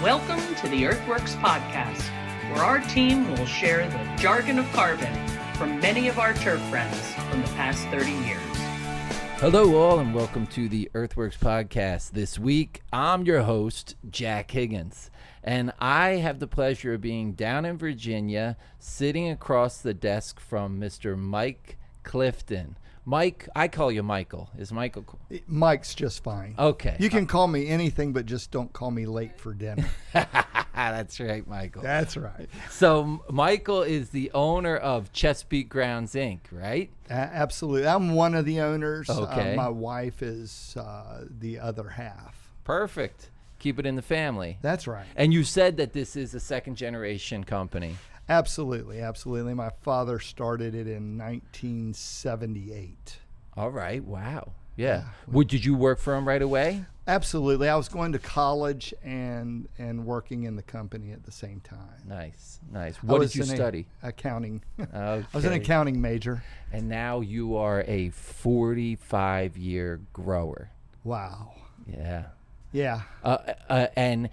Welcome to the EarthWorks Podcast, where our team will share the jargon of carbon from many of our turf friends from the past 30 years. Hello all and welcome to the EarthWorks Podcast. This week, I'm your host, Jack Higgins, and I have the pleasure of being down in Virginia, sitting across the desk from Mr. Mike Clifton. Mike, I call you Michael. Is Michael cool? Mike's just fine. Okay. You can call me anything, but just don't call me late for dinner. That's right, Michael. That's right. So Michael is the owner of Chesapeake Grounds, Inc., right? Absolutely. I'm one of the owners. Okay. My wife is the other half. Perfect. Keep it in the family. That's right. And you said that this is a second-generation company. Absolutely. My father started it in 1978. All right. Wow. Yeah. Did you work for him right away? Absolutely. I was going to college and working in the company at the same time. Nice. What did you study? Accounting. Okay. I was an accounting major. And now you are a 45-year grower. Wow. Yeah. Yeah. And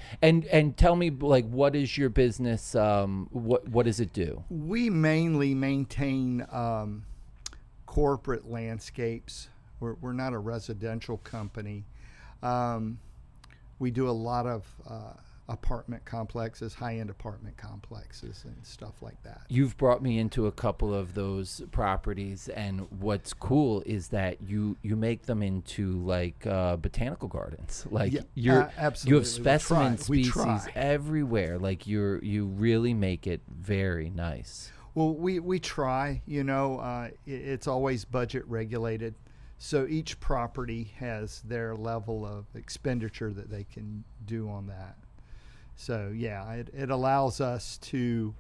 tell me, like, what is your business? What does it do? We mainly maintain corporate landscapes. We're not a residential company. We do a lot of apartment complexes, high-end apartment complexes and stuff like that. You've brought me into a couple of those properties, and what's cool is that you make them into like botanical gardens. Like absolutely. You have specimen We species try. everywhere. Like you really make it very nice. Well, we try. It's always budget regulated. So each property has their level of expenditure that they can do on that. So, yeah, it allows us to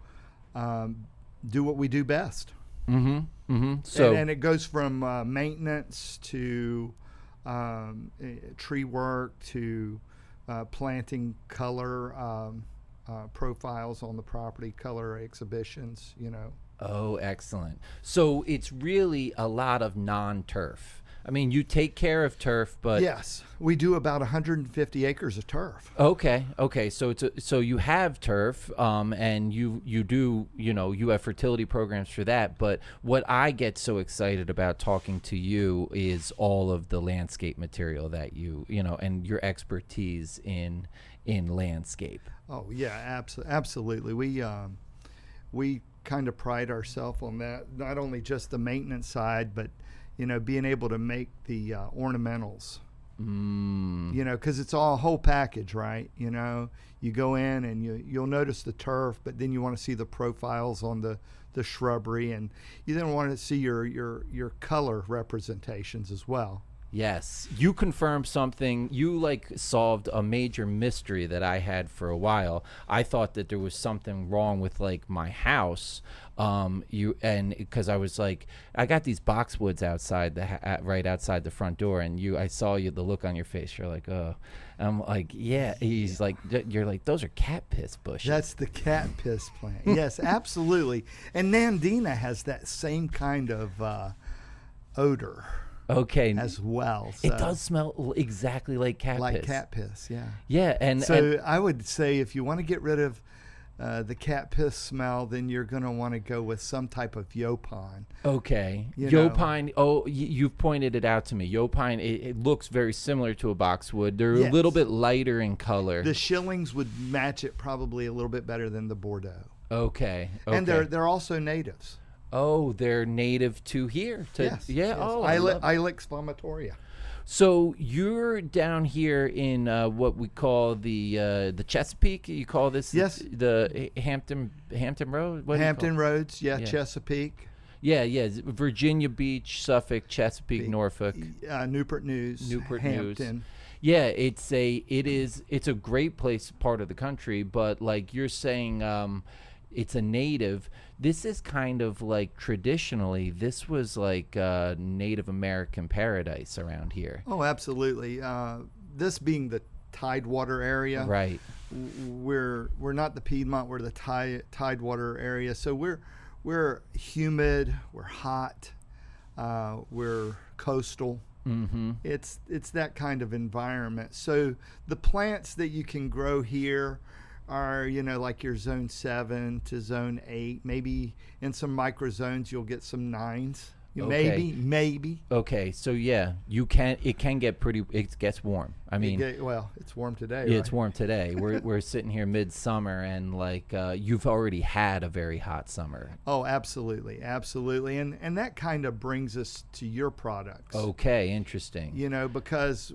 do what we do best. Mm-hmm. Mm-hmm. So, and it goes from maintenance to tree work to planting color profiles on the property, color exhibitions, Oh, excellent. So it's really a lot of non-turf. I mean, you take care of turf, but yes, we do about 150 acres of turf. Okay. So so you have turf, and you do, you have fertility programs for that. But what I get so excited about talking to you is all of the landscape material that and your expertise in landscape. Oh yeah, absolutely. We kind of pride ourselves on that. Not only just the maintenance side, but being able to make the ornamentals, because it's all a whole package, right? You go in and you'll notice the turf, but then you want to see the profiles on the shrubbery, and you then want to see your color representations as well. Yes, you confirmed something. You solved a major mystery that I had for a while. I thought that there was something wrong with my house. Because I was I got these boxwoods outside right outside the front door, and I saw the look on your face. You're like, oh, I'm like, yeah. He's like, you're like, those are cat piss bushes. That's the cat piss plant. Yes, absolutely. And Nandina has that same kind of odor. Okay. As well. So. It does smell exactly like cat piss. Like cat piss, yeah. Yeah, and I would say if you want to get rid of the cat piss smell, then you're going to want to go with some type of yopine. Okay. Yopine, you've pointed it out to me. Yopine, it looks very similar to a boxwood. They're a little bit lighter in color. The shillings would match it probably a little bit better than the Bordeaux. Okay. And they're also natives. Oh, they're native to here. Yes. Yeah. Yes. Oh, Ilex vomitoria. So you're down here in what we call the Chesapeake. You call this the Hampton Road? Hampton Roads, yeah, Chesapeake. Yeah. Virginia Beach, Suffolk, Chesapeake, Norfolk, Newport News, Hampton. Yeah, it's a great part of the country, but like you're saying, it's a native. This is kind of traditionally, this was Native American paradise around here. Oh, absolutely. This being the Tidewater area, right? We're not the Piedmont. We're the Tidewater area. So we're humid. We're hot. We're coastal. Mm-hmm. It's that kind of environment. So the plants that you can grow here are, like your zone 7 to zone 8. Maybe in some micro zones you'll get some 9s. Okay. Maybe. Okay, so yeah, it can get it gets warm. I mean, it's warm today. Yeah, right? it's warm today. We're sitting here midsummer, and like you've already had a very hot summer. Oh, absolutely, and that kind of brings us to your products. Okay, interesting. Because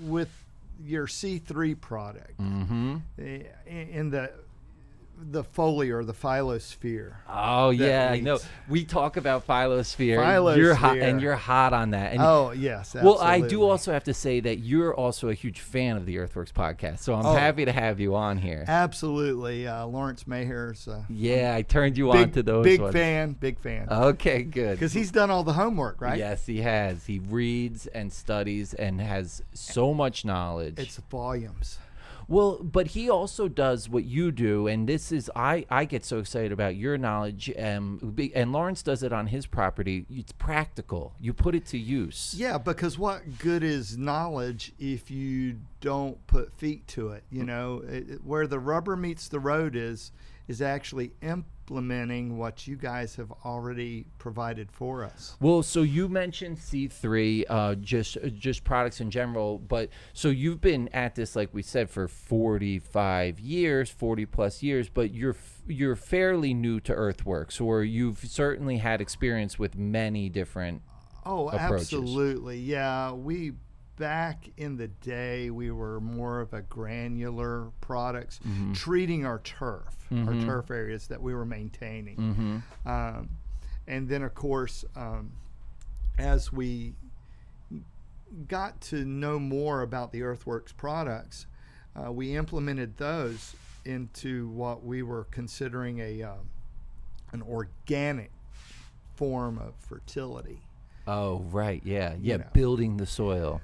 with your C3 product, in the foliar or the phyllosphere. Oh yeah, I know. We talk about phyllosphere. You're hot, and you're hot on that. And yes. Absolutely. Well, I do also have to say that you're also a huge fan of the EarthWorks podcast, so I'm happy to have you on here. Absolutely, Lawrence Maher's. I turned you on to those. Big ones. Big fan. Okay, good. Because he's done all the homework, right? Yes, he has. He reads and studies and has so much knowledge. It's volumes. Well, but he also does what you do, and this is I get so excited about your knowledge, and Lawrence does it on his property. It's practical. You put it to use. Yeah, because what good is knowledge if you don't put feet to it? Where the rubber meets the road is actually implementing what you guys have already provided for us. Well, so you mentioned C3, just products in general, but so you've been at this, like we said, for 40 plus years, but you're fairly new to EarthWorks, or you've certainly had experience with many different approaches. Absolutely. Yeah, back in the day, we were more of a granular products, treating our turf areas that we were maintaining. And then, of course, as we got to know more about the EarthWorks products, we implemented those into what we were considering an organic form of fertility. Oh, right. Yeah. Building the soil.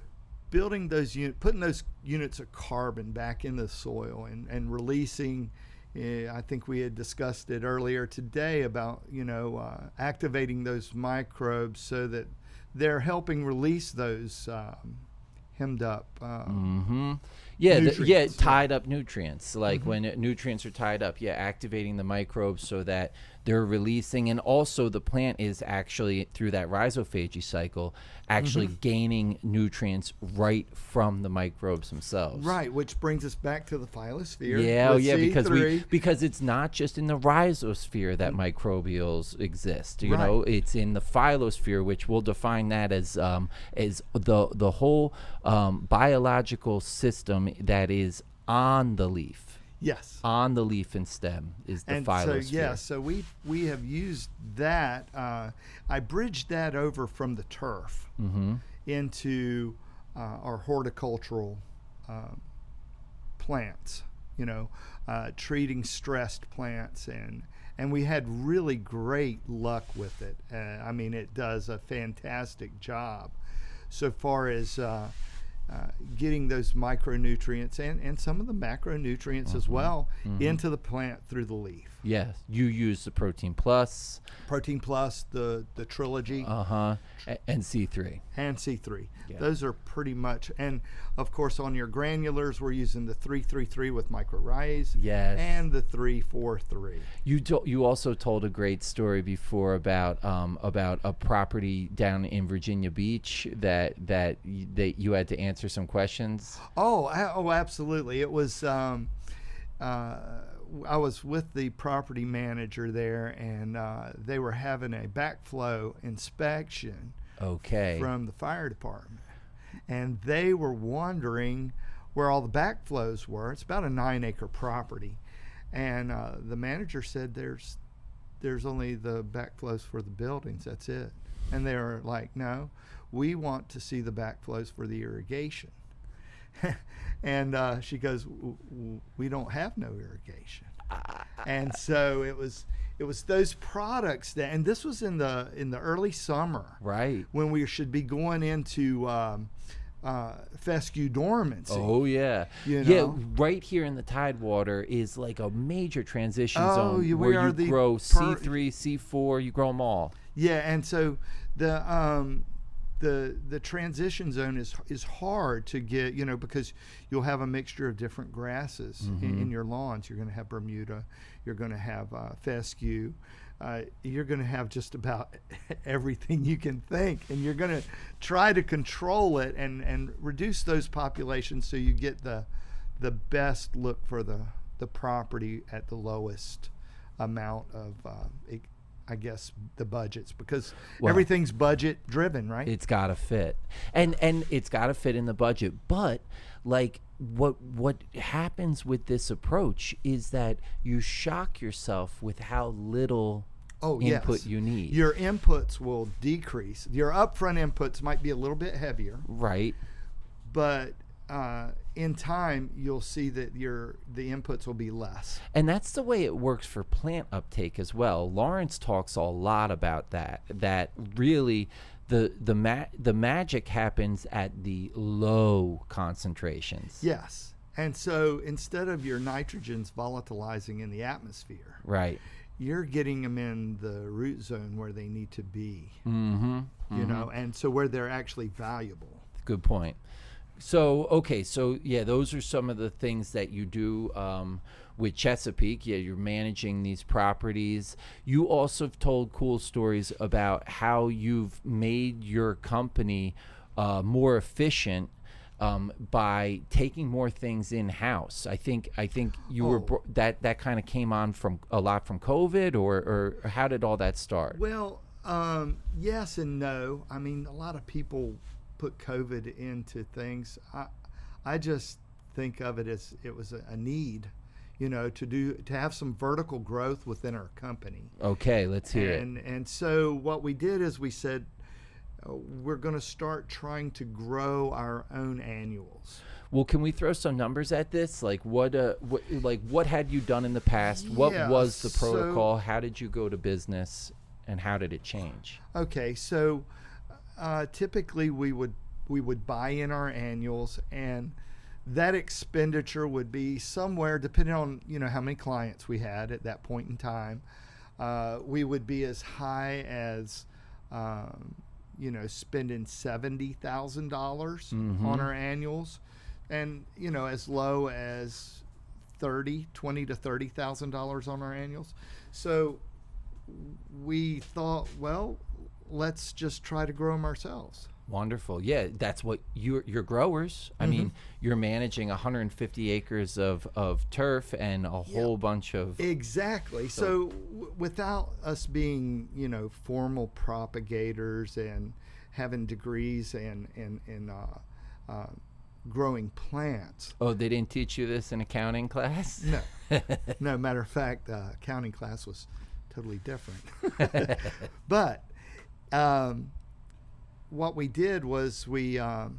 Building those units, putting those units of carbon back in the soil and releasing. I think we had discussed it earlier today about activating those microbes so that they're helping release those hemmed up tied up nutrients, like when nutrients are tied up, activating the microbes so that they're releasing, and also the plant is actually through that rhizophagy cycle actually gaining nutrients right from the microbes themselves. Right, which brings us back to the phyllosphere. Because it's not just in the rhizosphere that microbials exist. You know, it's in the phyllosphere, which we'll define that as the whole biological system that is on the leaf. Yes. On the leaf and stem is the phyllosphere. So we have used that. I bridged that over from the turf into our horticultural plants, treating stressed plants. And we had really great luck with it. It does a fantastic job so far as getting those micronutrients and some of the macronutrients as well into the plant through the leaf. Yes, you use the Protein Plus, the Trilogy, and C3. And C3. Yeah. Those are pretty much, and of course on your granulars we're using the 333 with microRhiz. Yes. And the 343. You also told a great story before about a property down in Virginia Beach that you had to answer some questions. Oh, absolutely. It was. I was with the property manager there, and they were having a backflow inspection from the fire department. And they were wondering where all the backflows were. It's about a 9-acre property. And the manager said there's only the backflows for the buildings, that's it. And they were like, no, we want to see the backflows for the irrigation. And she goes, we don't have no irrigation. And so it was those products that, and this was in the early summer, right, when we should be going into fescue dormancy. Oh yeah, yeah. Right here in the Tidewater is like a major transition zone where you grow C3, C4. You grow them all. Yeah, and so the transition zone is hard to get, because you'll have a mixture of different grasses in your lawns. You're going to have Bermuda, you're going to have fescue, you're going to have just about everything you can think, and you're going to try to control it and reduce those populations so you get the best look for the property at the lowest amount of I guess the budgets, because everything's budget driven, right? It's got to fit, and it's got to fit in the budget. But like what happens with this approach is that you shock yourself with how little input you need. Your inputs will decrease. Your upfront inputs might be a little bit heavier, right? But in time, you'll see that the inputs will be less. And that's the way it works for plant uptake as well. Lawrence talks a lot about that really the magic happens at the low concentrations. Yes. And so instead of your nitrogens volatilizing in the atmosphere, right, you're getting them in the root zone where they need to be, and so where they're actually valuable. Good point. So those are some of the things that you do with Chesapeake. Yeah, you're managing these properties. You also have told cool stories about how you've made your company more efficient by taking more things in house. I think you were that kind of came on from a lot from COVID, or how did all that start? Well, yes and no. I mean, a lot of people put COVID into things. I just think of it as it was a need, to have some vertical growth within our company. Okay, let's hear it. And so what we did is we said we're going to start trying to grow our own annuals. Well, can we throw some numbers at this? Like what had you done in the past? What was the protocol? How did you go to business, and how did it change? Okay, so typically we would buy in our annuals, and that expenditure would be somewhere, depending on how many clients we had at that point in time. We would be as high as spending $70,000 on our annuals, and as low as $20,000 to $30,000 on our annuals. So we thought, well, let's just try to grow them ourselves. Wonderful. Yeah, that's what you're growers. I mean, you're managing 150 acres of turf and a whole bunch of... Exactly. So without us being, formal propagators and having degrees and growing plants. Oh, they didn't teach you this in accounting class? No. No, matter of fact, accounting class was totally different. But... what we did was we got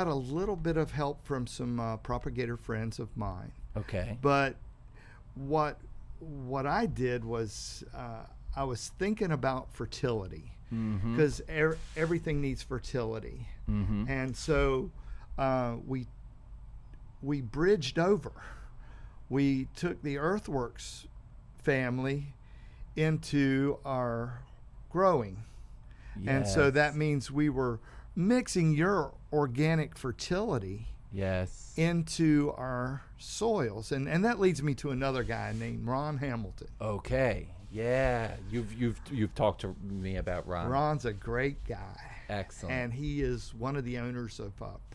a little bit of help from some propagator friends of mine. Okay. But what I did was I was thinking about fertility, because everything needs fertility, and so we bridged over. We took the EarthWorks family into our growing. Yes. And so that means we were mixing your organic fertility into our soils. And that leads me to another guy named Ron Hamilton. Okay. Yeah. You've talked to me about Ron. Ron's a great guy. Excellent. And he is one of the owners of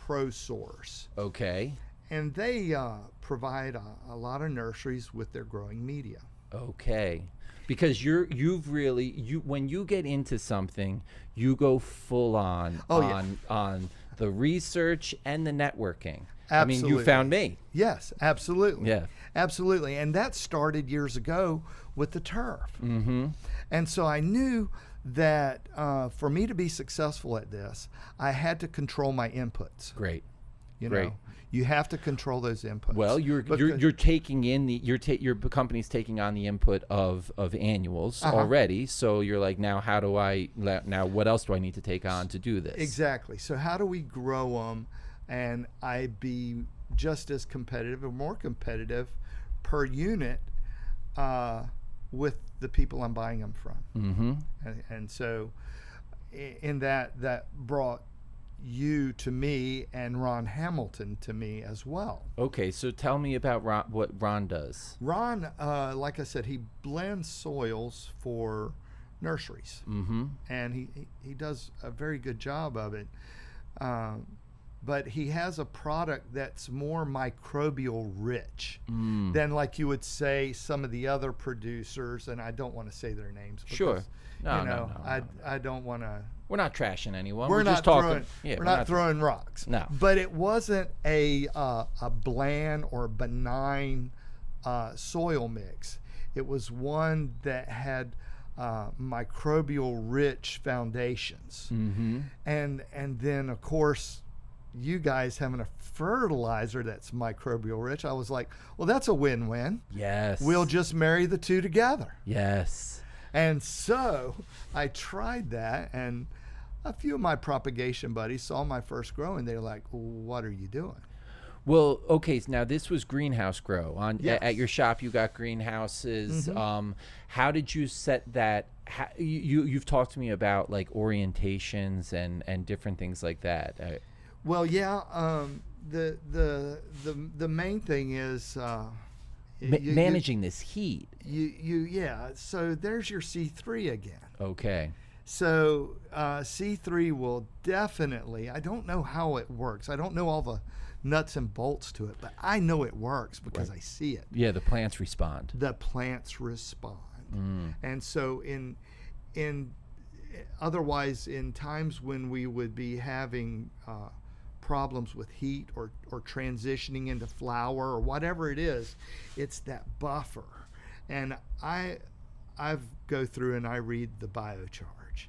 ProSource. Okay. And they provide a lot of nurseries with their growing media. Okay. Because when you get into something, you go full on the research and the networking. Absolutely. I mean, you found me. Yes, absolutely. Yeah. Absolutely. And that started years ago with the turf. And so I knew that for me to be successful at this, I had to control my inputs. Great. Great. You have to control those inputs. Well, you're taking in your company's taking on the input of annuals already. So you're like, now what else do I need to take on to do this? Exactly. So how do we grow them, and I be just as competitive or more competitive per unit with the people I'm buying them from. Mm-hmm. And so in that brought you to me and Ron Hamilton to me as well. Okay, so tell me about what Ron does. Ron, like I said, he blends soils for nurseries, and he does a very good job of it. But he has a product that's more microbial rich than, like you would say, some of the other producers, and I don't want to say their names. Because, sure. No, I don't want to. We're not trashing anyone. We're just not talking. we're not throwing rocks. No. But it wasn't a bland or benign soil mix. It was one that had microbial rich foundations. And then, of course, you guys having a fertilizer that's microbial rich, I was like, well, that's a win-win. Yes. We'll just marry the two together. Yes. And so I tried that, and a few of my propagation buddies saw my first grow, and they're like, what are you doing? Well, okay, now this was greenhouse grow. Yes. At your shop, you got greenhouses. How did you set that? You've talked to me about like orientations and different things like that. Well, yeah, the main thing is managing this heat. Yeah. So there's your C3 again. Okay. So C3 will definitely. I don't know how it works. I don't know all the nuts and bolts to it, but I know it works because I see it. Yeah, the plants respond. The plants respond, and so in otherwise in times when we would be having problems with heat or transitioning into flower or whatever it is, it's that buffer. And I go through and I read the biocharge.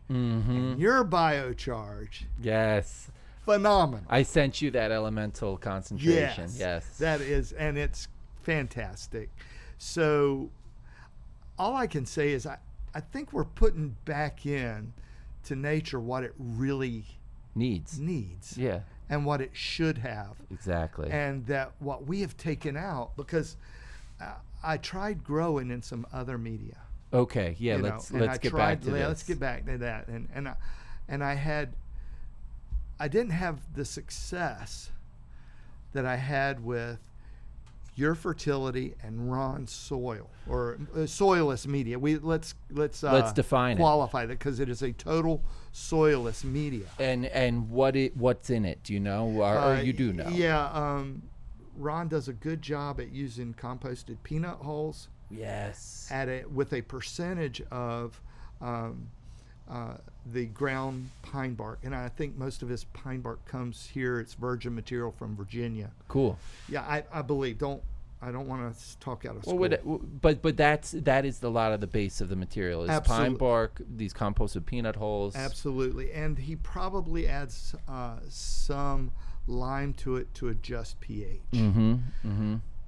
And your biocharge, yes, phenomenal. I sent you that elemental concentration. Yes, that is, and it's fantastic. So all I can say is I think we're putting back in to nature what it really needs. Yeah. And what it should have. Exactly. And that what we have taken out, because I tried growing in some other media. Okay, yeah, let's get back to this. Let's get back to that. And I didn't have the success that I had with your fertility and Ron's soil or soilless media. Let's define qualify that, because it is a total soilless media. And what's in it? Do you know, or you do know? Yeah, Ron does a good job at using composted peanut hulls. Yes. With a percentage of the ground pine bark, and I think most of his pine bark comes here. It's virgin material from Virginia. Cool. Yeah, I believe. I don't want to talk out of school. But that is a lot of the base of the material is pine bark, these composted peanut hulls. Absolutely, and he probably adds some lime to it to adjust pH.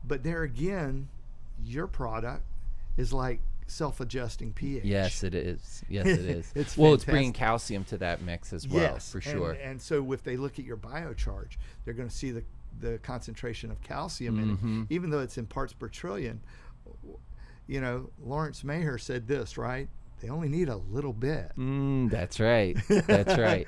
But there again, your product is like self-adjusting pH. Yes, it is. Yes, it is. It's bringing calcium to that mix as well, for sure. And so if they look at your biocharge, they're going to see the concentration of calcium in it, even though it's in parts per trillion. You know, Lawrence Maher said this, right? They only need a little bit. That's right. That's right.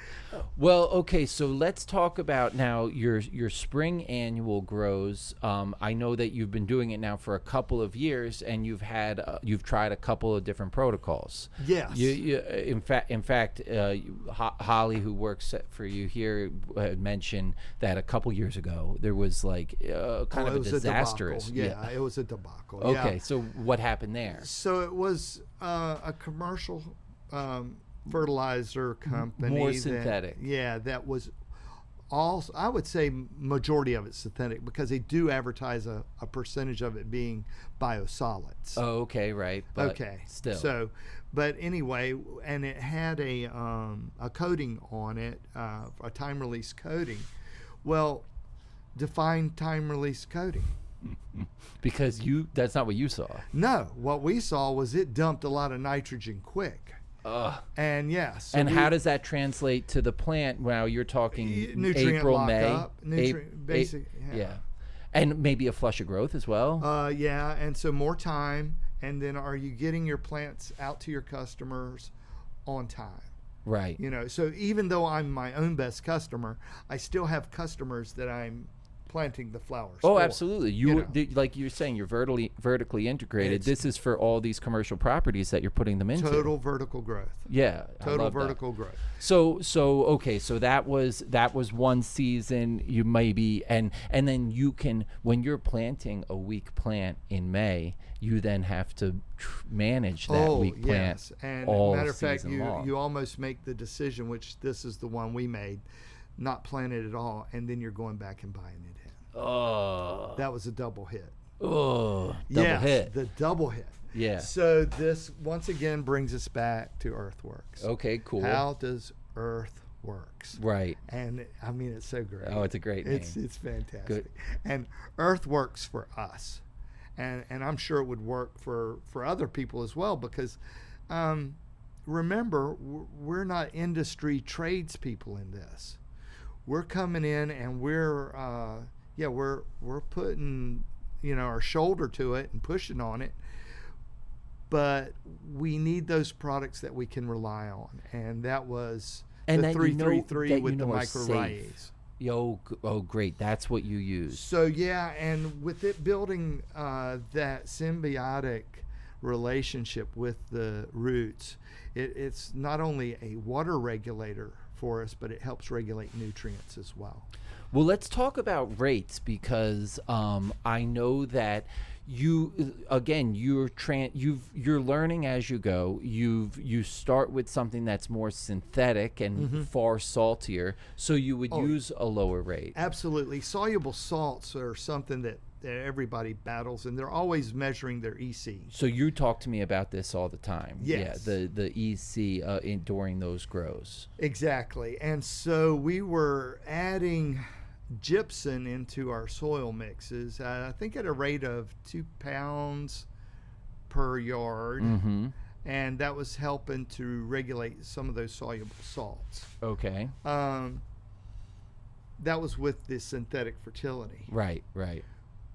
Well, okay, so let's talk about now your spring annual grows. I know that you've been doing it now for a couple of years, and you've tried a couple of different protocols. Yes. In fact, Holly, who works for you here, had mentioned that a couple years ago there was like kind of a disastrous. Yeah, it was a debacle. Okay, yeah. So what happened there? So it was a commercial fertilizer company. More synthetic. That was all, I would say majority of it synthetic, because they do advertise a percentage of it being biosolids. Oh, okay, right. But okay. Still. So, but anyway, and it had a coating on it, a time release coating. Well, define time release coating. Because that's not what you saw. No, what we saw was it dumped a lot of nitrogen quick. And yes. So how does that translate to the plant? Now you're talking nutrient April, lockup, May, basic, yeah, and maybe a flush of growth as well. Yeah, and so more time and then are you getting your plants out to your customers on time? Right. So even though I'm my own best customer, I still have customers that I'm planting the flowers Oh, for. absolutely. Like you're saying, you're vertically integrated. This is for all these commercial properties that you're putting them into. Total vertical growth. Yeah. Total vertical growth. So okay, so that was one season. You maybe and then you can, when you're planting a weak plant in May, you then have to manage that weak plant. Yes. And all matter of fact, season long. you almost make the decision, which this is the one we made, not plant it at all, and then you're going back and buying it in. Oh. That was a double hit. Oh, double hit. The double hit. Yeah. So this once again brings us back to EarthWorks. Okay, cool. How does EarthWorks? Right. And I mean, it's so great. Oh, it's a great name. It's fantastic. Good. And EarthWorks for us, and I'm sure it would work for other people as well, because remember, we're not industry tradespeople in this. We're coming in and we're putting our shoulder to it and pushing on it, but we need those products that we can rely on, and that was the 333 with the micro-rhiases. Oh, great! That's what you use. So yeah, and with it building that symbiotic relationship with the roots, it's not only a water regulator for us, but it helps regulate nutrients as well. Well, let's talk about rates, because I know that you're learning as you go. You start with something that's more synthetic and far saltier, so you would use a lower rate. Absolutely. Soluble salts are something that everybody battles, and they're always measuring their EC. So you talk to me about this all the time. Yes. Yeah, the EC during those grows. Exactly. And so we were adding gypsum into our soil mixes, I think at a rate of 2 pounds per yard. And that was helping to regulate some of those soluble salts. Okay. That was with the synthetic fertility. Right.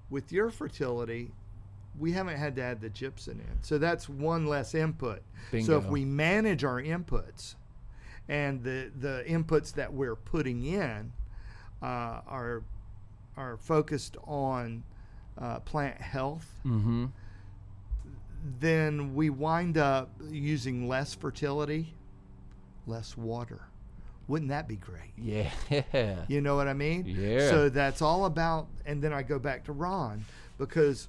With your fertility, we haven't had to add the gypsum in. So that's one less input. Bingo. So if we manage our inputs, and the inputs that we're putting in are focused on plant health, then we wind up using less fertility, less water. Wouldn't that be great? Yeah. You know what I mean? Yeah. So that's all about, and then I go back to Ron, because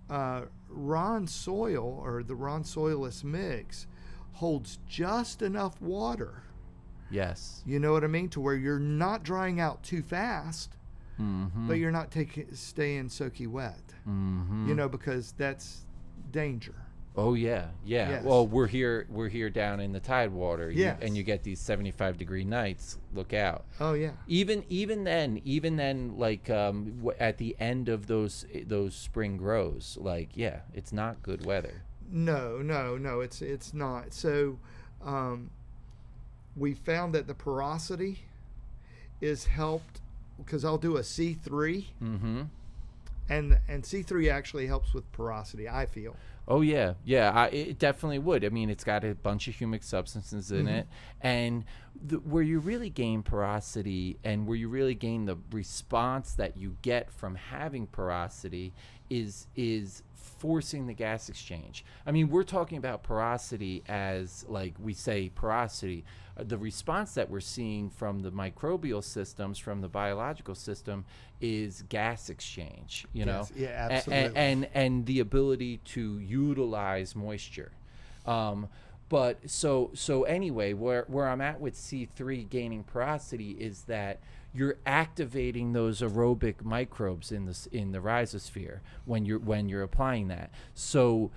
Ron's soil, or the Ron Soilless mix, holds just enough water. Yes. You know what I mean? To where you're not drying out too fast, but you're not staying soaky wet. Because that's danger. Oh yeah. Yes. Well, we're here down in the Tidewater, Yes. and you get these 75-degree nights. Look out. Oh yeah. Even then, like at the end of those spring grows, it's not good weather. No, it's not. So we found that the porosity is helped, because I'll do a C3, and C3 actually helps with porosity, I feel. Oh yeah, it definitely would. I mean, it's got a bunch of humic substances in it, and where you really gain porosity, and where you really gain the response that you get from having porosity, is forcing the gas exchange. I mean, we're talking about porosity as, like we say, porosity. The response that we're seeing from the microbial systems, from the biological system, is gas exchange. Yes, yeah, absolutely. And the ability to utilize moisture. But so anyway, where I'm at with C3 gaining porosity is that you're activating those aerobic microbes in the rhizosphere when you're applying that. So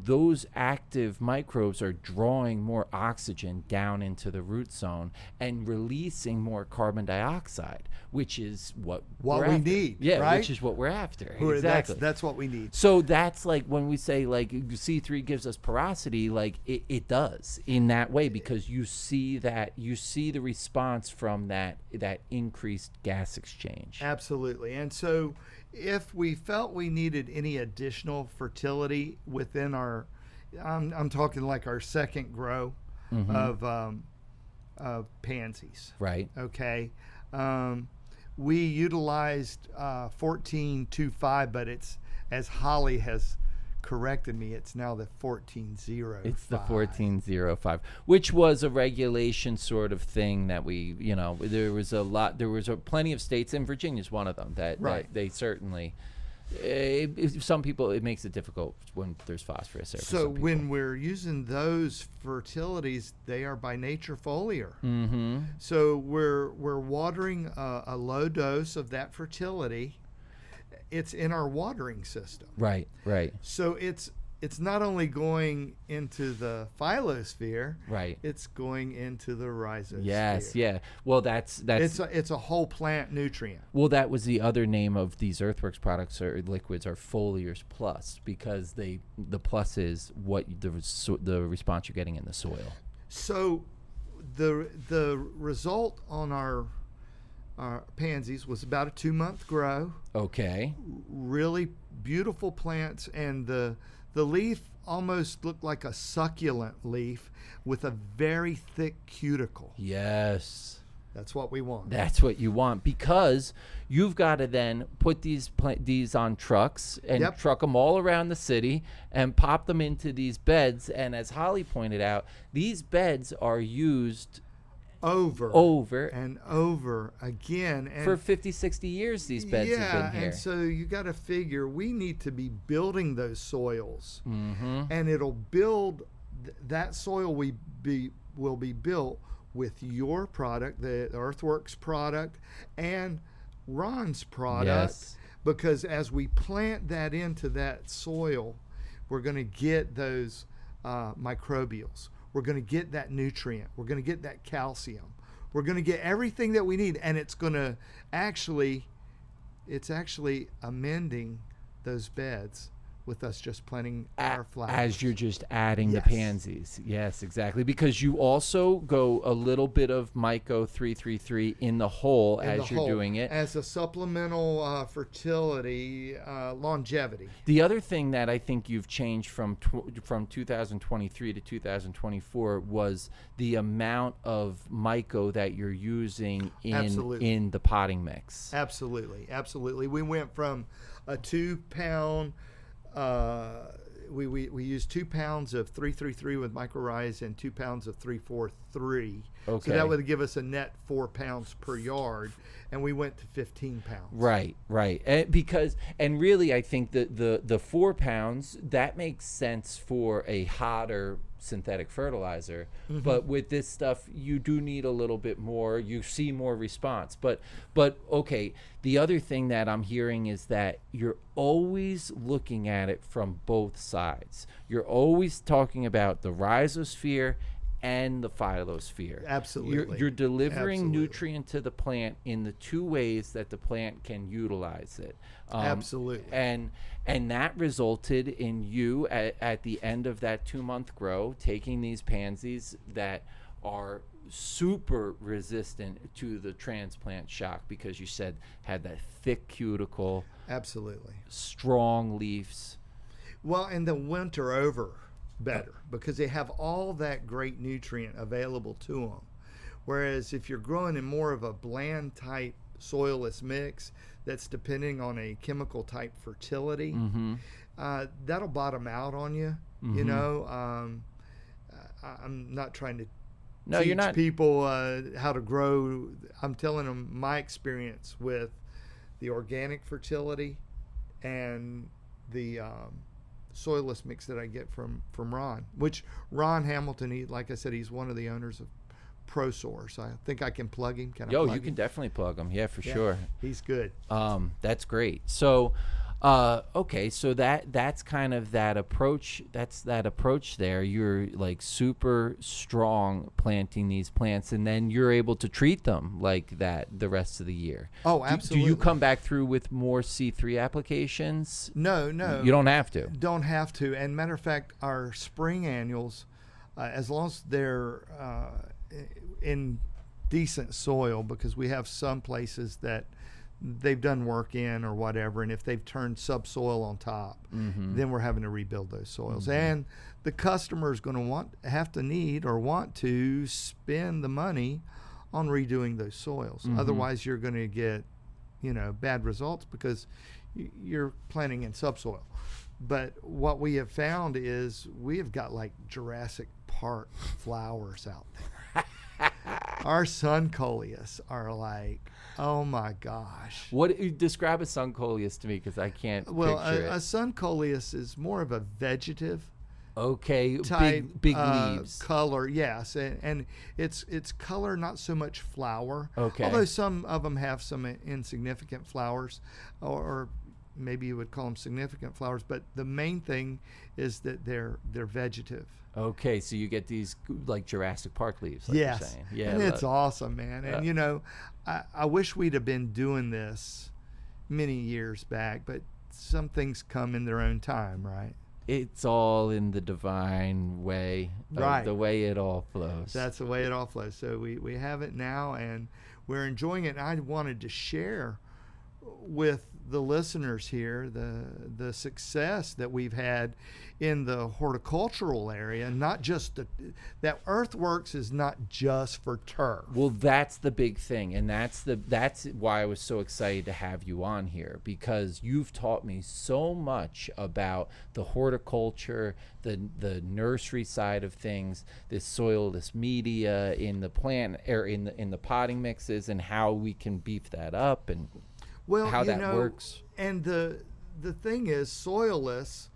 those active microbes are drawing more oxygen down into the root zone and releasing more carbon dioxide, which is what we need. Yeah, right? Which is what we're after. Exactly. That's what we need. So that's like when we say like C3 gives us porosity, like it does in that way, because you see the response from that increased gas exchange. Absolutely. And so if we felt we needed any additional fertility within our, I'm talking like our second grow of pansies. Right. Okay. We utilized 1425, but it's, as Holly has corrected me, it's now the 1405. It's the 1405, which was a regulation sort of thing that we, there was plenty of states, and Virginia's one of them, that they certainly, some people, it makes it difficult when there's phosphorus there. So when we're using those fertilities, they are by nature foliar. Mm-hmm. So we're watering a low dose of that fertility. It's in our watering system. Right. So it's not only going into the phyllosphere, right, it's going into the rhizosphere. Yes, yeah. Well, that's it's a whole plant nutrient. Well, that was the other name of these EarthWorks products or liquids are Foliars Plus, because the plus is what the response you're getting in the soil. So the result on our pansies was about a 2-month grow. Okay. Really beautiful plants, and the leaf almost looked like a succulent leaf with a very thick cuticle. Yes. That's what we want. That's what you want, because you've got to then put these on trucks and truck them all around the city and pop them into these beds. And as Holly pointed out, these beds are used over and over again, and for 50-60 years these beds have been here. And so you got to figure we need to be building those soils, and it'll build that soil will be built with your product, the EarthWorks product, and Ron's product, because as we plant that into that soil, we're going to get those microbials. We're going to get that nutrient. We're going to get that calcium. We're going to get everything that we need, and it's actually amending those beds with us just planting our flowers. As you're just adding the pansies. Yes, exactly. Because you also go a little bit of Myco 333 in the hole as you're doing it. As a supplemental fertility, longevity. The other thing that I think you've changed from 2023 to 2024 was the amount of Myco that you're using in the potting mix. Absolutely. We went from a 2-pound... we used 2 pounds of 333 with mycorrhiza and 2 pounds of 343. Okay. So that would give us a net 4 pounds per yard, and we went to 15 pounds. Right. And really, I think the 4 pounds, that makes sense for a hotter synthetic fertilizer, but with this stuff you do need a little bit more. You see more response, but okay, the other thing that I'm hearing is that you're always looking at it from both sides. You're always talking about the rhizosphere and the phyllosphere. Absolutely. You're delivering nutrient to the plant in the two ways that the plant can utilize it. Absolutely. And that resulted in you at the end of that 2-month grow taking these pansies that are super resistant to the transplant shock, because you said had that thick cuticle. Absolutely. Strong leaves. Well, and the winter over better because they have all that great nutrient available to them. Whereas if you're growing in more of a bland type soilless mix that's depending on a chemical type fertility, that'll bottom out on you. You know, I'm not trying to teach people how to grow. I'm telling them my experience with the organic fertility and the soilless mix that I get from Ron, which Ron Hamilton, like I said, he's one of the owners of ProSource. I think I can plug him. Can I plug him? Can definitely plug him. Yeah, for sure. He's good. That's great. So, okay, so that's kind of that approach. That's that approach there. You're like super strong planting these plants, and then you're able to treat them like that the rest of the year. Oh, absolutely. Do you come back through with more C3 applications? No. You don't have to. Don't have to. And matter of fact, our spring annuals, as long as they're in decent soil, because we have some places that they've done work in or whatever, and if they've turned subsoil on top, then we're having to rebuild those soils. And the customer is going to have to spend the money on redoing those soils. Otherwise, you're going to get, bad results because you're planting in subsoil. But what we have found is we have got like Jurassic Park flowers out there. Our sun coleus are like, oh my gosh. Describe a sun coleus to me, because I can't picture it. A sun coleus is more of a vegetative type, big leaves, color, yes, and it's color, not so much flower. Okay. Although some of them have some insignificant flowers, or maybe you would call them significant flowers. But the main thing is that they're vegetative. Okay, so you get these like Jurassic Park leaves, like yes, you're saying. Yeah, and it's awesome, man. And I wish we'd have been doing this many years back, but some things come in their own time, right? It's all in the divine way, right? The way it all flows. That's the way it all flows. So we have it now, and we're enjoying it. And I wanted to share with the listeners here the success that we've had in the horticultural area. Not just that EarthWorks is not just for turf. Well, that's the big thing, and that's why I was so excited to have you on here, because you've taught me so much about the horticulture, the nursery side of things, this soil, this media in the plant or in the potting mixes, and how we can beef that up and how that works. And the thing is, soilless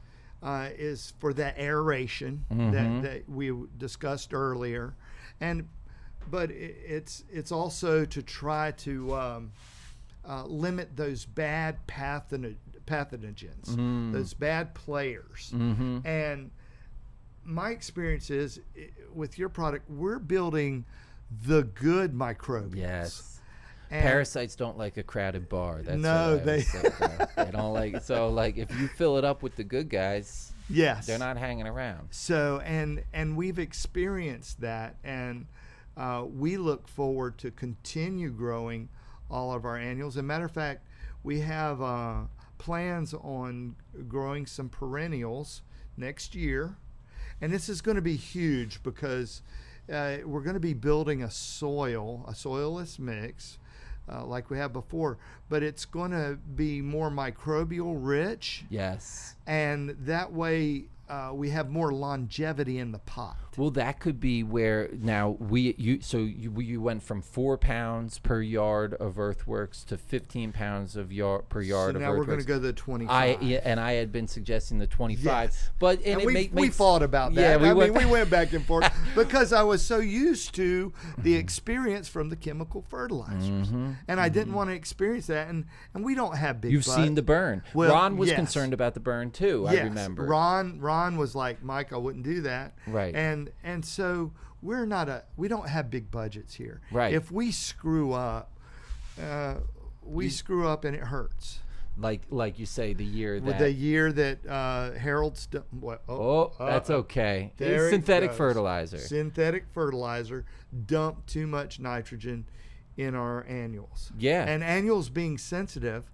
is for that aeration that we discussed earlier, but it's also to try to limit those bad pathogens, those bad players. And my experience is with your product, we're building the good microbials. Yes. And parasites don't like a crowded bar. That's they don't like it. So like if you fill it up with the good guys, yes, they're not hanging around. So and we've experienced that, and we look forward to continue growing all of our annuals. As a matter of fact, we have plans on growing some perennials next year, and this is going to be huge because we're going to be building a soilless mix. Like we have before, but it's going to be more microbial rich. Yes. And that way we have more longevity in the pot. Well, that could be where now you went from 4 pounds per yard of EarthWorks to 15 pounds per yard of EarthWorks. So now we're going to go to the 25. I had been suggesting the 25. Yes. But we fought about that. Yeah, we went back and forth because I was so used to the experience from the chemical fertilizers, and I didn't want to experience that. And we don't have big. You've seen the burn. Well, Ron was concerned about the burn too. Yes. I remember. Ron was like, Mike, I wouldn't do that. Right. And so we don't have big budgets here. Right. If we screw up, screw up and it hurts. Like you say, the year that Harold's done. That's okay. There Synthetic fertilizer. Synthetic fertilizer dumped too much nitrogen in our annuals. Yeah. And annuals being sensitive.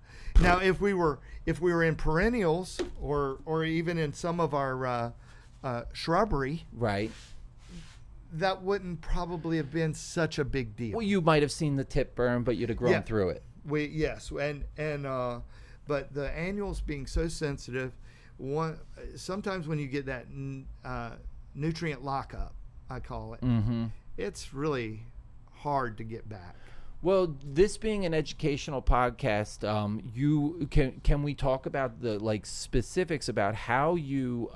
Now, if we were in perennials or even in some of our shrubbery, right, that wouldn't probably have been such a big deal. Well, you might have seen the tip burn, but you'd have grown through it. But the annuals being so sensitive, sometimes when you get that nutrient lockup, I call it, it's really hard to get back. Well, this being an educational podcast, can we talk about the specifics about how you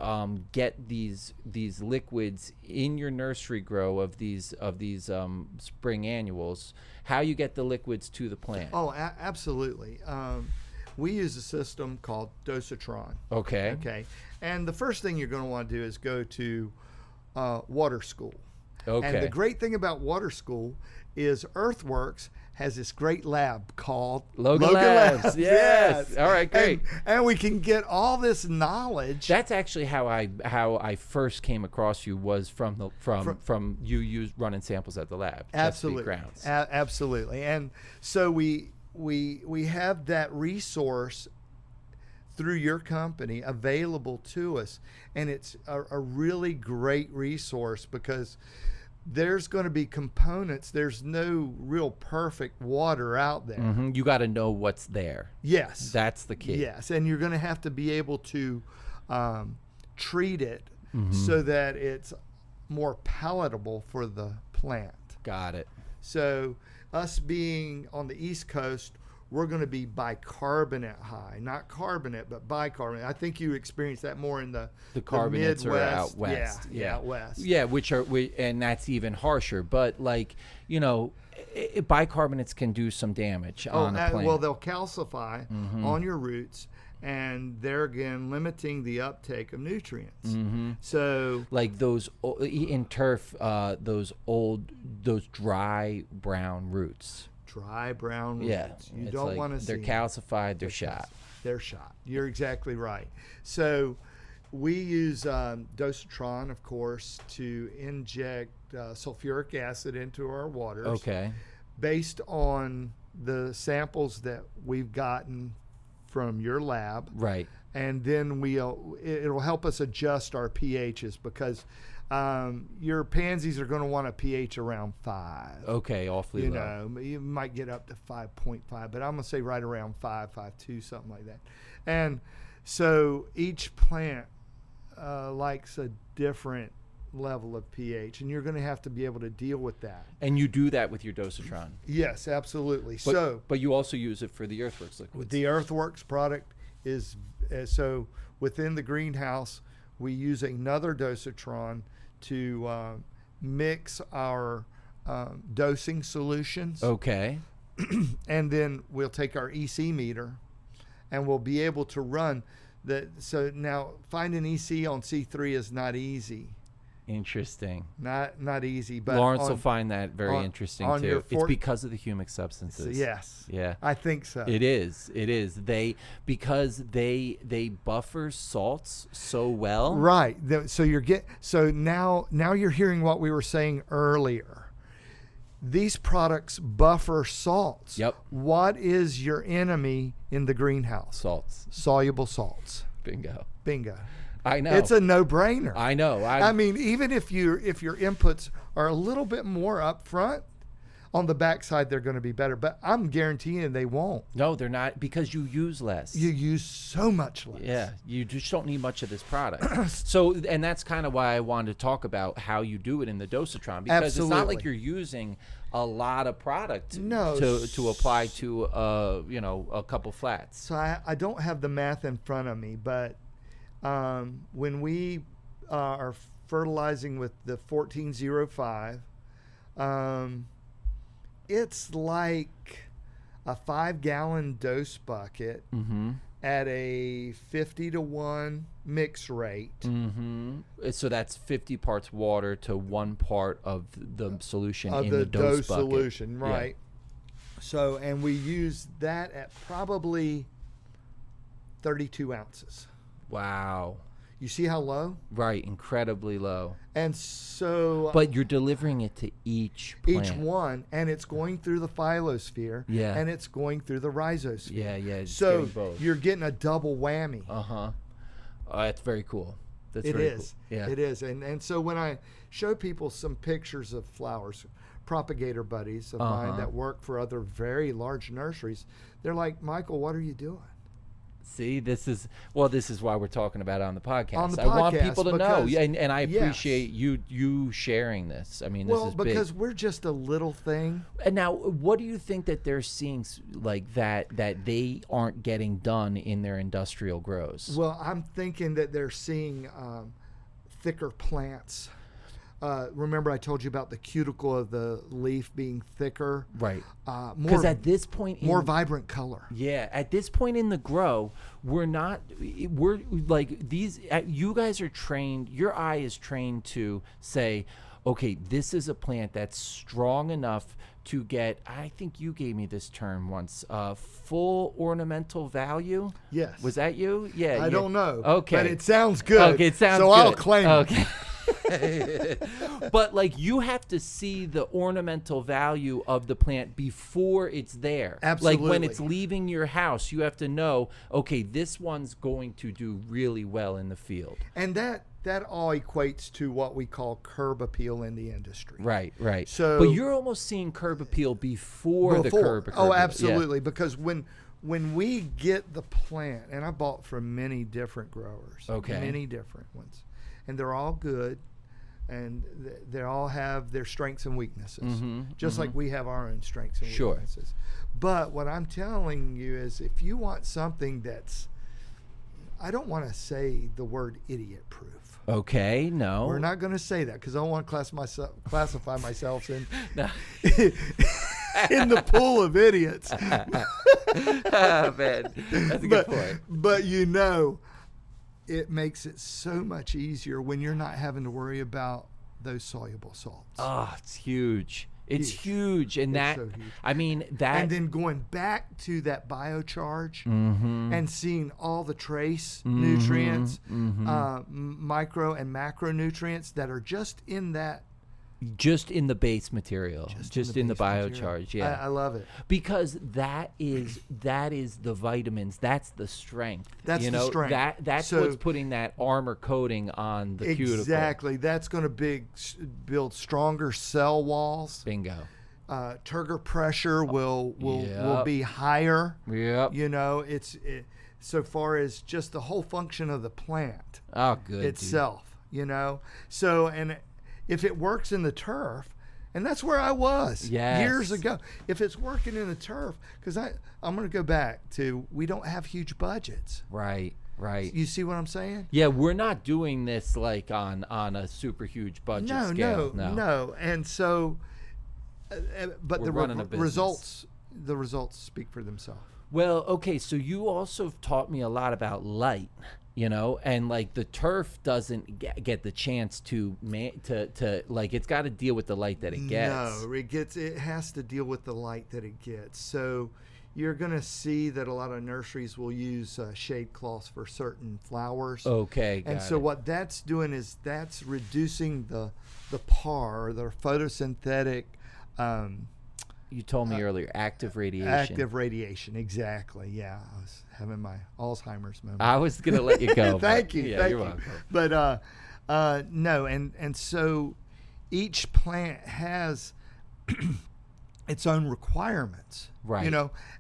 get these liquids in your nursery grow of these spring annuals? How you get the liquids to the plant? Oh, absolutely. We use a system called Dosatron. Okay. And the first thing you're going to want to do is go to water school. Okay. And the great thing about water school is EarthWorks has this great lab called Logan Labs. Yes. All right, great. And we can get all this knowledge. That's actually how I first came across you, was from you running samples at the lab. Absolutely. Chesapeake Grounds. Absolutely. And so we we have that resource through your company available to us, and it's a really great resource because there's going to be components. There's no real perfect water out there. Mm-hmm. You got to know what's there. Yes. That's the key. Yes, and you're going to have to be able to treat it so that it's more palatable for the plant. Got it. So us being on the East Coast, we're going to be bicarbonate high, not carbonate, but bicarbonate. I think you experience that more in the carbonates Midwest. are out west. Yeah, out west. Yeah, and that's even harsher. But like, bicarbonates can do some damage on a plant. Well, they'll calcify on your roots, and they're again limiting the uptake of nutrients. So, like those in turf, those dry brown roots. Dry brown Yeah, roots. You don't want to see. They're calcified. They're shot. They're shot. You're exactly right. So we use dosatron, of course, to inject sulfuric acid into our waters. Okay. Based on the samples that we've gotten from your lab. Right. And then it'll help us adjust our pHs because your pansies are going to want a pH around 5. Okay, awfully low. You might get up to 5.5, but I'm going to say right around 5.2, something like that. And so each plant likes a different level of pH, and you're going to have to be able to deal with that. And you do that with your dosatron? Yes, absolutely. But you also use it for the EarthWorks liquids. The EarthWorks product is so within the greenhouse, we use another dosatron to mix our dosing solutions. Okay. And then we'll take our EC meter and we'll be able to run that. So now finding EC on C3 is not easy. Interesting. Not easy. But Lawrence will find that very interesting too. It's because of the humic substances. Yes. Yeah. I think so. It is. Because they buffer salts so well. Right. So now you're hearing what we were saying earlier. These products buffer salts. Yep. What is your enemy in the greenhouse? Salts. Soluble salts. Bingo. I know. It's a no-brainer. I know. I mean, even if your inputs are a little bit more up front, on the backside they're going to be better. But I'm guaranteeing they won't. No, they're not, because you use less. You use so much less. Yeah, you just don't need much of this product. So, and that's kind of why I wanted to talk about how you do it in the dosatron, because Absolutely. It's not like you're using a lot of product to apply to a couple flats. So I don't have the math in front of me, but when we are fertilizing with the 1405, it's like a 5-gallon dose bucket at a 50-to-1 mix rate. So that's 50 parts water to 1 part of the solution of in the dose bucket. solution, right? Yeah. So, and we use that at probably 32 ounces. Wow. You see how low? Right, incredibly low. And so... But you're delivering it to each plant. Each one, and it's going through the phyllosphere, and it's going through the rhizosphere. Yeah. So you're getting a double whammy. That's very cool. It is. Yeah. It is. And so when I show people some pictures of flowers, propagator buddies of mine that work for other very large nurseries, they're like, Michael, what are you doing? See, this is why we're talking about it on the podcast. I want people to know, and I appreciate you sharing this. I mean, this is because big. We're just a little thing. And now, what do you think that they're seeing like that they aren't getting done in their industrial grows? Well, I'm thinking that they're seeing thicker plants. Remember I told you about the cuticle of the leaf being thicker? Right. Because at this point... more vibrant color. Yeah. At this point in the grow, we're like these... You guys are trained... Your eye is trained to say, okay, this is a plant that's strong enough to get... I think you gave me this term once. Full ornamental value? Yes. Was that you? Yeah. I don't know. Okay. But it sounds good. Okay, it sounds good. So I'll claim it. Okay. But like you have to see the ornamental value of the plant before it's there. Absolutely. Like when it's leaving your house, you have to know, okay, this one's going to do really well in the field. And that all equates to what we call curb appeal in the industry. Right, right. So, but you're almost seeing curb appeal before the curb appeal. Oh, absolutely. Because when we get the plant, and I bought from many different growers, many different ones, and they're all good, and they all have their strengths and weaknesses, just like we have our own strengths and weaknesses. But what I'm telling you is, if you want something that's, I don't want to say the word idiot proof. Okay, no. We're not going to say that because I don't want to classify myself in in the pool of idiots. Oh, man. That's a good point. But it makes it so much easier when you're not having to worry about those soluble salts. Oh, it's huge. It's huge. And It's that, so huge. I mean, that. And then going back to that biocharge and seeing all the trace nutrients, micro and macronutrients that are just in that. Just in the base material, just in the biocharge, yeah. I love it because that is the vitamins. That's the strength. That's the strength. That's what's putting that armor coating on the cuticle. Exactly. That's going to build stronger cell walls. Bingo. Turgor pressure will be higher. Yep. So far as just the whole function of the plant. Oh, good. Itself. So and. If it works in the turf, and that's where I was years ago. If it's working in the turf, because I'm going to go back to, we don't have huge budgets. Right. You see what I'm saying? Yeah, we're not doing this like on a super huge budget scale. No. And so, but the results speak for themselves. Well, okay, so you also taught me a lot about light. And like the turf doesn't get the chance to like it's got to deal with the light that it gets. No, it has to deal with the light that it gets. So you're going to see that a lot of nurseries will use shade cloths for certain flowers. Okay, and so what that's doing is that's reducing the PAR, or the photosynthetic. You told me earlier, active radiation. Active radiation, exactly. Yeah, I was having my Alzheimer's moment. I was going to let you go. Thank you. Yeah, you're welcome. But no, and so each plant has its own requirements. Right.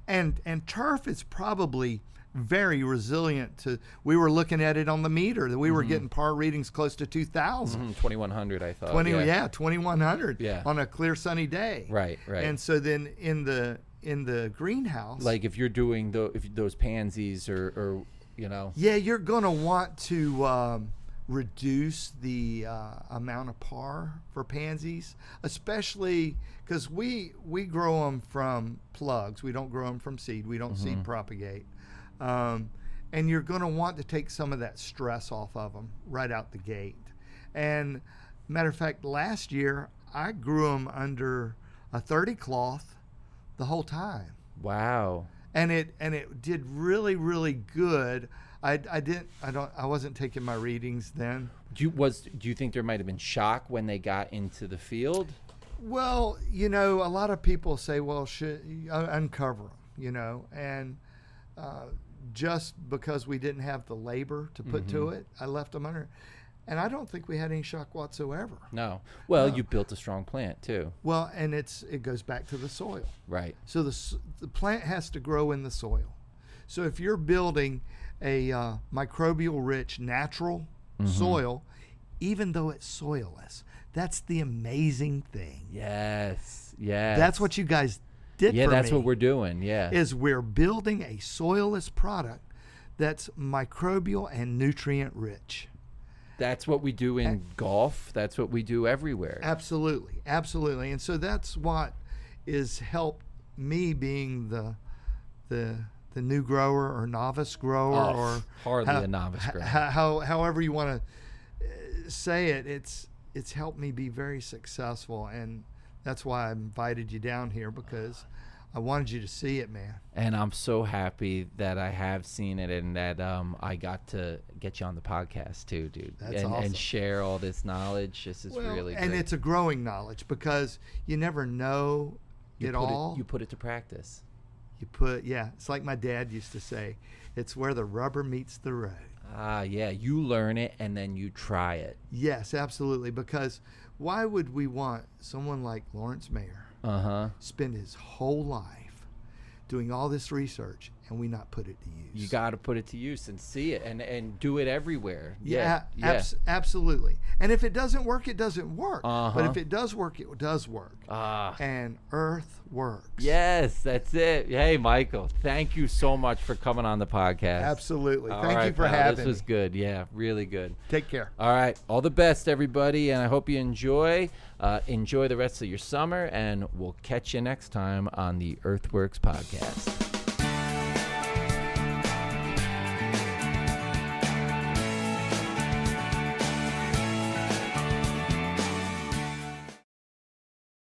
And turf is probably very resilient to. We were looking at it on the meter that we were getting PAR readings close to 2,000. 2,100, I thought. 2,100. Yeah. On a clear sunny day. Right. And so then in the greenhouse, like if you're doing those pansies or yeah, you're gonna want to reduce the amount of PAR for pansies, especially because we grow them from plugs. We don't grow them from seed. We don't seed propagate. And you're going to want to take some of that stress off of them right out the gate. And matter of fact, last year I grew them under a 30 cloth the whole time. Wow. And it did really, really good. I wasn't taking my readings then. Do you think there might have been shock when they got into the field? Well, a lot of people say, well, should uncover them, and just because we didn't have the labor to put to it, I left them under. And I don't think we had any shock whatsoever. No. Well, you built a strong plant too. Well, and it goes back to the soil. Right. So the plant has to grow in the soil. So if you're building a microbial-rich natural soil, even though it's soilless, that's the amazing thing. Yes. That's what you guys did for me. Yeah, that's what we're doing, is we're building a soilless product that's microbial and nutrient rich. That's what we do in golf. That's what we do everywhere. Absolutely. And so that's what is helped me being the new grower or novice grower or hardly a novice grower. However you want to say it, it's helped me be very successful, and that's why I invited you down here, because I wanted you to see it, man. And I'm so happy that I have seen it and that I got to get you on the podcast too, dude. That's awesome. And share all this knowledge. This is really and great. it's a growing knowledge because you never know it all. You put it to practice. It's like my dad used to say, it's where the rubber meets the road. Ah, yeah. You learn it and then you try it. Yes, absolutely. Because why would we want someone like Lawrence Mayer spend his whole life doing all this research and we not put it to use? You got to put it to use and see it and do it everywhere. Absolutely. And if it doesn't work, it doesn't work. But if it does work, it does work. And EarthWorks. Yes, that's it. Hey, Michael, thank you so much for coming on the podcast. Absolutely. All Thank right, you for pal, having me. This was good. Yeah, really good. Take care. All right. All the best, everybody. And I hope you enjoy the rest of your summer. And we'll catch you next time on the EarthWorks Podcast.